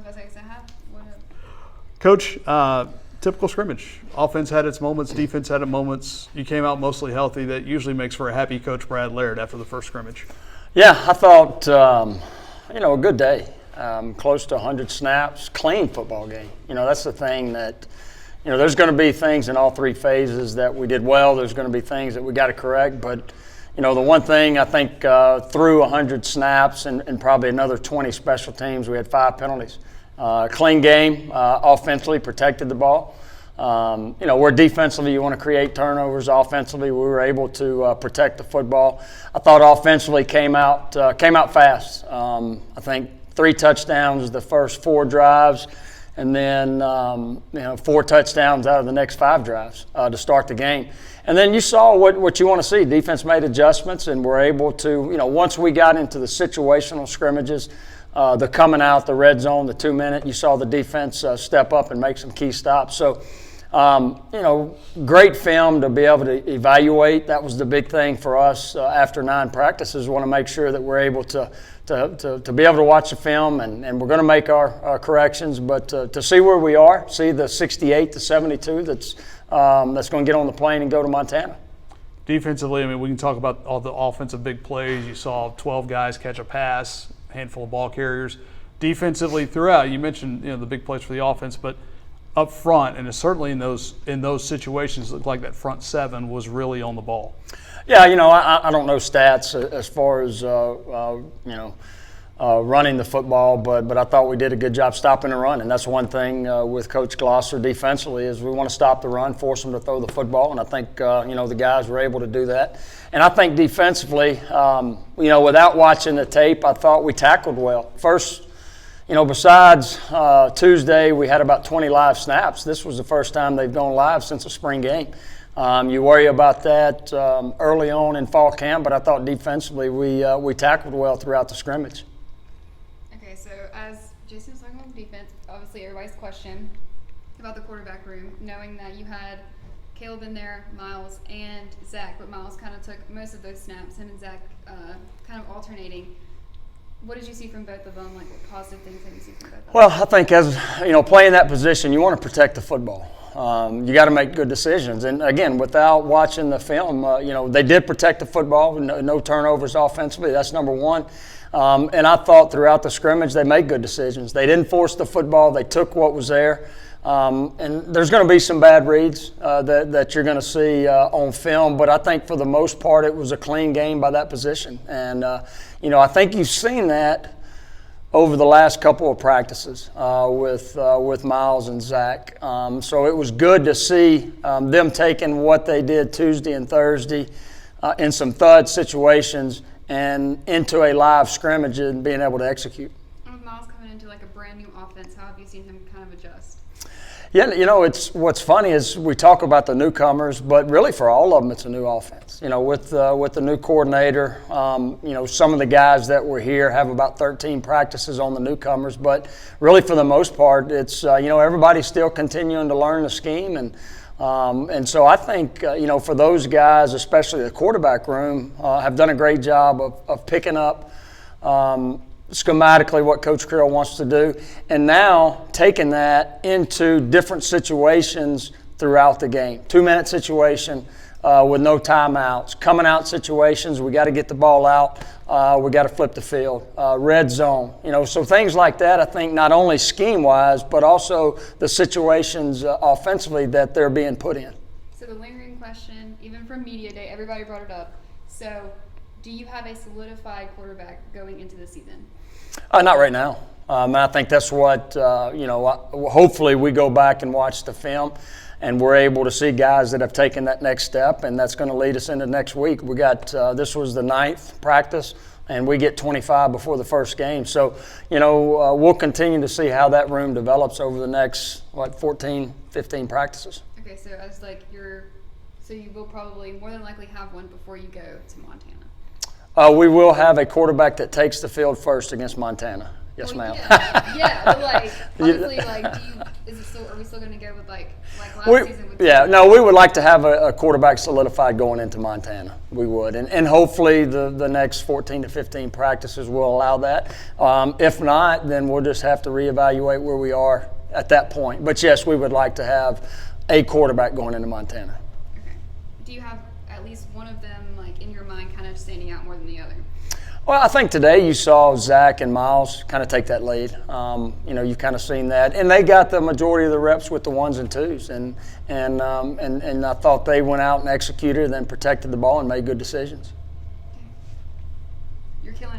was like, so Coach, typical scrimmage. Offense had its moments, defense had its moments. You came out mostly healthy. That usually makes for a happy coach, Brad Laird, after the first scrimmage. Yeah, I thought, a good day. Close to 100 snaps, clean football game. That's the thing that, there's going to be things in all three phases that we did well. There's going to be things that we got to correct. But, the one thing I think through 100 snaps and probably another 20 special teams, we had 5 penalties. Clean game, offensively protected the ball. Where defensively you want to create turnovers, offensively we were able to protect the football. I thought offensively came out fast. I think 3 touchdowns the first 4 drives, and then 4 touchdowns out of the next 5 drives to start the game. And then you saw what you want to see. Defense made adjustments, and we're able to, once we got into the situational scrimmages, the coming out, the red zone, the 2-minute, you saw the defense step up and make some key stops. So, great film to be able to evaluate. That was the big thing for us after 9 practices. We want to make sure that we're able to be able to watch the film, and we're going to make our corrections. But to see where we are, see the 68 to 72 that's going to get on the plane and go to Montana. Defensively, we can talk about all the offensive big plays. You saw 12 guys catch a pass, a handful of ball carriers. Defensively throughout, you mentioned the big plays for the offense, but up front, and certainly in those situations, it looked like that front 7 was really on the ball. Yeah, I don't know stats as far as running the football, but I thought we did a good job stopping the run, and that's one thing with Coach Glosser defensively is we want to stop the run, force them to throw the football, and I think the guys were able to do that. And I think defensively, without watching the tape, I thought we tackled well. First, besides Tuesday, we had about 20 live snaps. This was the first time they've gone live since the spring game. You worry about that early on in fall camp, but I thought defensively we tackled well throughout the scrimmage. Okay, so as Jason was talking about defense, obviously everybody's question about the quarterback room, knowing that you had Caleb in there, Miles, and Zach, but Miles kind of took most of those snaps, him and Zach kind of alternating. What did you see from both of them? Like, what positive things have you seen from both of them? Well, I think as, playing that position, you want to protect the football. You got to make good decisions. And, again, without watching the film, they did protect the football. No turnovers offensively. That's number one. And I thought throughout the scrimmage they made good decisions. They didn't force the football. They took what was there. And there's going to be some bad reads that you're going to see on film. But I think for the most part it was a clean game by that position. And, I think you've seen that over the last couple of practices with Miles and Zach. So it was good to see them taking what they did Tuesday and Thursday in some thud situations and into a live scrimmage and being able to execute. And with Miles coming into like a brand new offense, how have you seen him kind of adjust? Yeah, it's what's funny is we talk about the newcomers, but really for all of them, it's a new offense. With the new coordinator, some of the guys that were here have about 13 practices on the newcomers, but really for the most part, it's everybody's still continuing to learn the scheme, and so I think for those guys, especially the quarterback room, have done a great job of picking up. Schematically what Coach Creel wants to do, and now taking that into different situations throughout the game. 2-minute situation with no timeouts. Coming out situations, we got to get the ball out. We got to flip the field. Red zone. So things like that, I think not only scheme-wise, but also the situations offensively that they're being put in. So the lingering question, even from Media Day, everybody brought it up. So do you have a solidified quarterback going into the season? Not right now. I think that's what, hopefully we go back and watch the film and we're able to see guys that have taken that next step, and that's going to lead us into next week. We got, this was the 9th practice, and we get 25 before the first game. So, we'll continue to see how that room develops over the next, 14, 15 practices. Okay, so as so you will probably more than likely have one before you go to Montana. We will have a quarterback that takes the field first against Montana. Yes, ma'am. Yeah, but honestly, are we still going to go with like last season with Yeah, no, we would like to have a quarterback solidified going into Montana. We would, and hopefully the next 14 to 15 practices will allow that. If not, then we'll just have to reevaluate where we are at that point. But yes, we would like to have a quarterback going into Montana. Okay. Do you have at least one of them, like, in your mind kind of standing out more than the other? Well, I think today you saw Zach and Miles kind of take that lead. You've kind of seen that, and they got the majority of the reps with the ones and twos, and I thought they went out and executed, and then protected the ball and made good decisions. You're killing